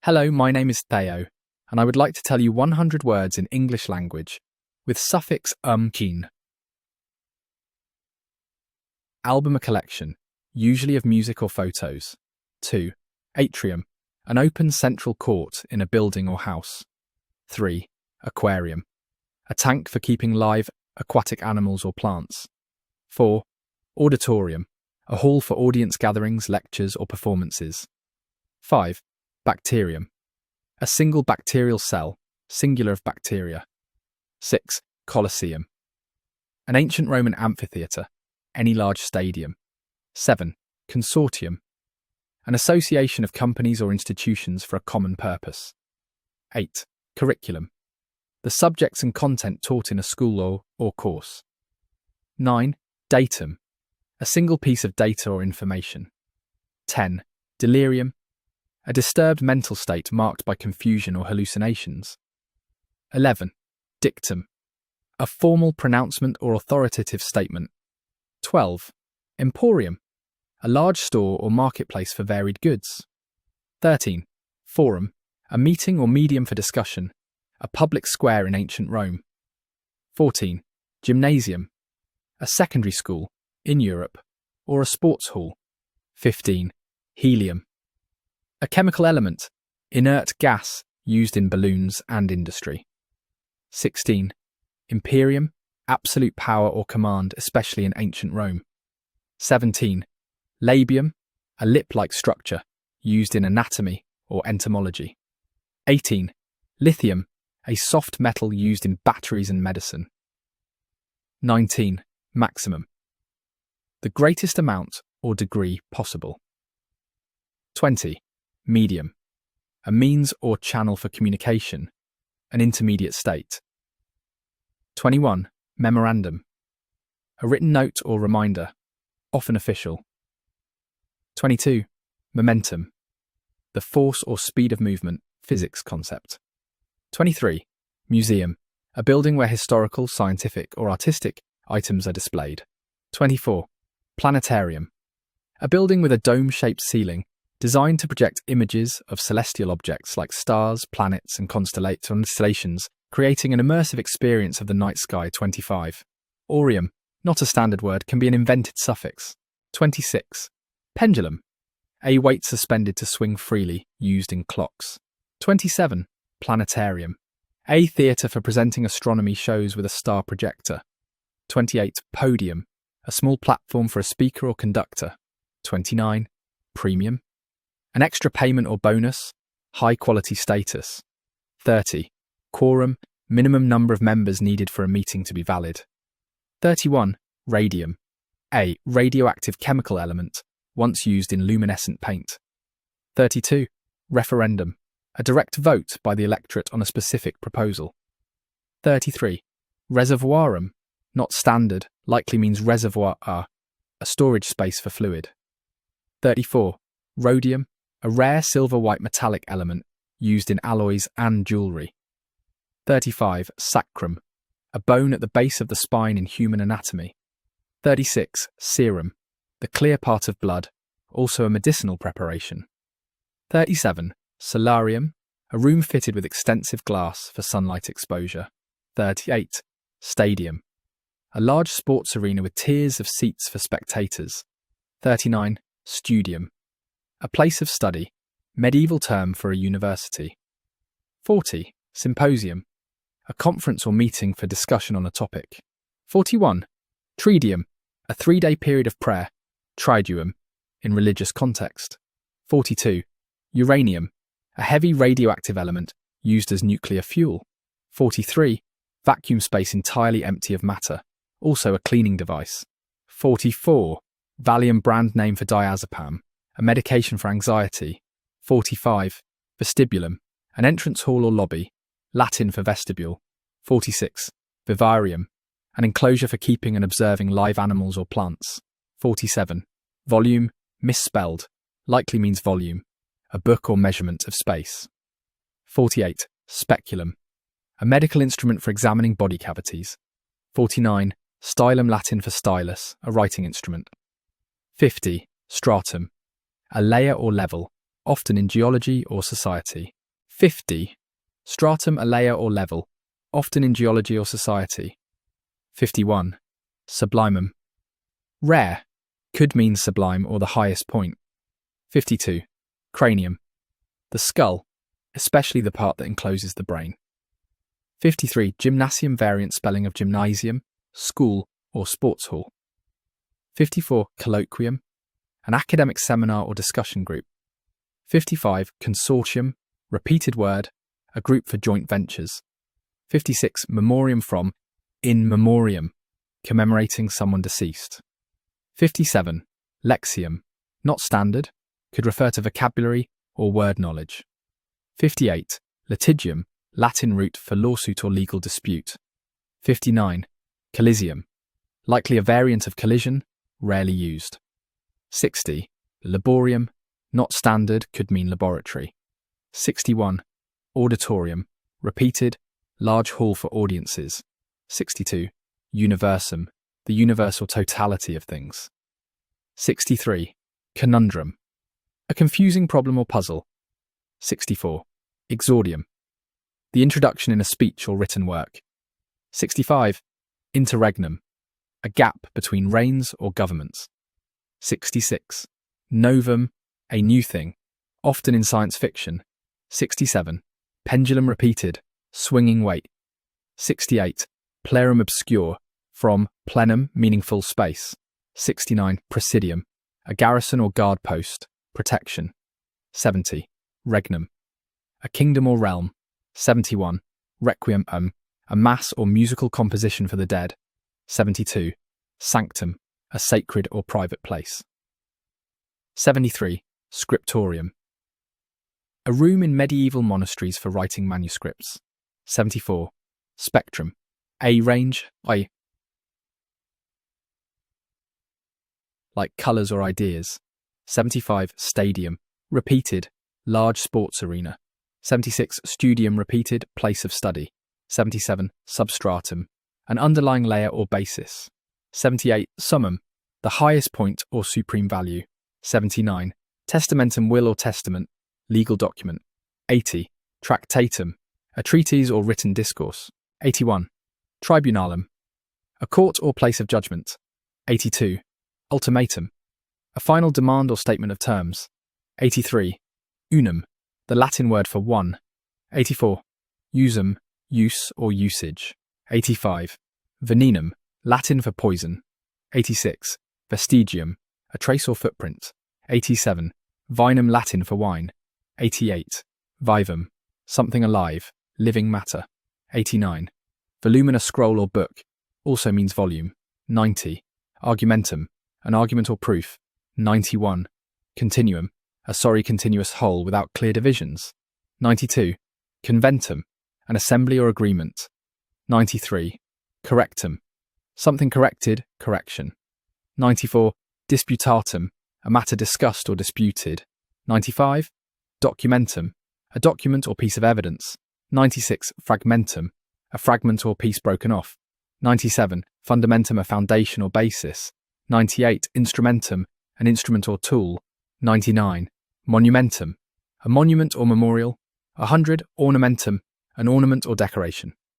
Hello, my name is Théo, and I would like to tell you 100 words in English language with suffix keen. Album, a collection, usually of music or photos. 2. Atrium, an open central court in a building or house. 3. Aquarium, a tank for keeping live aquatic animals or plants. 4. Auditorium, a hall for audience gatherings, lectures or performances. 5. Bacterium, a single bacterial cell, singular of bacteria. 6. Colosseum, an ancient Roman amphitheatre, any large stadium. 7. Consortium, an association of companies or institutions for a common purpose. 8. Curriculum, the subjects and content taught in a school or course. 9. Datum, a single piece of data or information. 10. Delirium, a disturbed mental state marked by confusion or hallucinations. 11. Dictum, a formal pronouncement or authoritative statement. 12. Emporium, a large store or marketplace for varied goods. 13. Forum, a meeting or medium for discussion, a public square in ancient Rome. 14. Gymnasium, a secondary school, in Europe, or a sports hall. 15. Helium, a chemical element, inert gas used in balloons and industry. 16. Imperium, absolute power or command, especially in ancient Rome. 17. Labium, a lip-like structure, used in anatomy or entomology. 18. Lithium, a soft metal used in batteries and medicine. 19. Maximum, the greatest amount or degree possible. 20. Medium, a means or channel for communication, an intermediate state. 21. Memorandum, a written note or reminder, often official. 22. Momentum, the force or speed of movement, physics concept. 23. Museum, a building where historical, scientific or artistic items are displayed. 24. Planetarium, a building with a dome-shaped ceiling designed to project images of celestial objects like stars, planets and constellations, creating an immersive experience of the night sky. 25. Aureum, not a standard word, can be an invented suffix. 26. Pendulum, a weight suspended to swing freely, used in clocks. 27. Planetarium, a theatre for presenting astronomy shows with a star projector. 28. Podium, a small platform for a speaker or conductor. 29. Premium, an extra payment or bonus, high-quality status. 30. Quorum, minimum number of members needed for a meeting to be valid. 31. Radium, a radioactive chemical element, once used in luminescent paint. 32. Referendum, a direct vote by the electorate on a specific proposal. 33. Reservoirum, not standard, likely means reservoir, a storage space for fluid. 34. Rhodium, a rare silver-white metallic element used in alloys and jewellery. 35. Sacrum, a bone at the base of the spine in human anatomy. 36. Serum, the clear part of blood, also a medicinal preparation. 37. Solarium, a room fitted with extensive glass for sunlight exposure. 38. Stadium, a large sports arena with tiers of seats for spectators. 39. Studium, a place of study, medieval term for a university. 40. Symposium, a conference or meeting for discussion on a topic. 41. Tridium, a 3-day period of prayer, triduum, in religious context. 42. Uranium, a heavy radioactive element used as nuclear fuel. 43. Vacuum space entirely empty of matter, also a cleaning device. 44. Valium, brand name for diazepam, a medication for anxiety. 45. Vestibulum, an entrance hall or lobby, Latin for vestibule. 46. Vivarium, an enclosure for keeping and observing live animals or plants. 47. Volume, misspelled, likely means volume, a book or measurement of space. 48. Speculum, a medical instrument for examining body cavities. 49. Stylum, Latin for stylus, a writing instrument. 50. Stratum, a layer or level, often in geology or society. 50. Stratum, a layer or level, often in geology or society. 51. Sublimum. Rare, could mean sublime or the highest point. 52. Cranium. The skull, especially the part that encloses the brain. 53. Gymnasium, variant spelling of gymnasium, school or sports hall. 54. Colloquium, an academic seminar or discussion group. 55. Consortium, repeated word, a group for joint ventures. 56. Memoriam from, in memoriam, commemorating someone deceased. 57. Lexium, not standard, could refer to vocabulary or word knowledge. 58. Litigium, Latin root for lawsuit or legal dispute. 59. Coliseum, likely a variant of collision, rarely used. 60. Laborium, not standard, could mean laboratory. 61. Auditorium, repeated, large hall for audiences. 62. Universum, the universal totality of things. 63. Conundrum, a confusing problem or puzzle. 64. Exordium, the introduction in a speech or written work. 65. Interregnum, a gap between reigns or governments. 66. Novum, a new thing, often in science fiction. 67. Pendulum repeated, swinging weight. 68. Plerum obscure, from plenum, meaning full space. 69. Presidium, a garrison or guard post, protection. 70. Regnum, a kingdom or realm. 71. Requiem, a mass or musical composition for the dead. 72. Sanctum, a sacred or private place. 73. Scriptorium, a room in medieval monasteries for writing manuscripts. 74. Spectrum, a range, like colours or ideas. 75. Stadium, repeated, large sports arena. 76. Studium, repeated, place of study. 77. Substratum, an underlying layer or basis. 78. Summum, the highest point or supreme value. 79. Testamentum, will or testament, legal document. 80. Tractatum, a treatise or written discourse. 81. Tribunalum, a court or place of judgment. 82. Ultimatum, a final demand or statement of terms. 83. Unum, the Latin word for one. 84. Usum, use or usage. 85. Venenum, Latin for poison. 86. Vestigium, a trace or footprint. 87. Vinum, Latin for wine. 88. Vivum, something alive, living matter. 89. Voluminous scroll or book, also means volume. 90. Argumentum, an argument or proof. 91. Continuum, a continuous whole without clear divisions. 92. Conventum, an assembly or agreement. 93. Correctum, something corrected, correction. 94. Disputatum, a matter discussed or disputed. 95. Documentum, a document or piece of evidence. 96. Fragmentum, a fragment or piece broken off. 97. Fundamentum, a foundation or basis. 98. Instrumentum, an instrument or tool. 99. Monumentum, a monument or memorial. 100. Ornamentum, an ornament or decoration.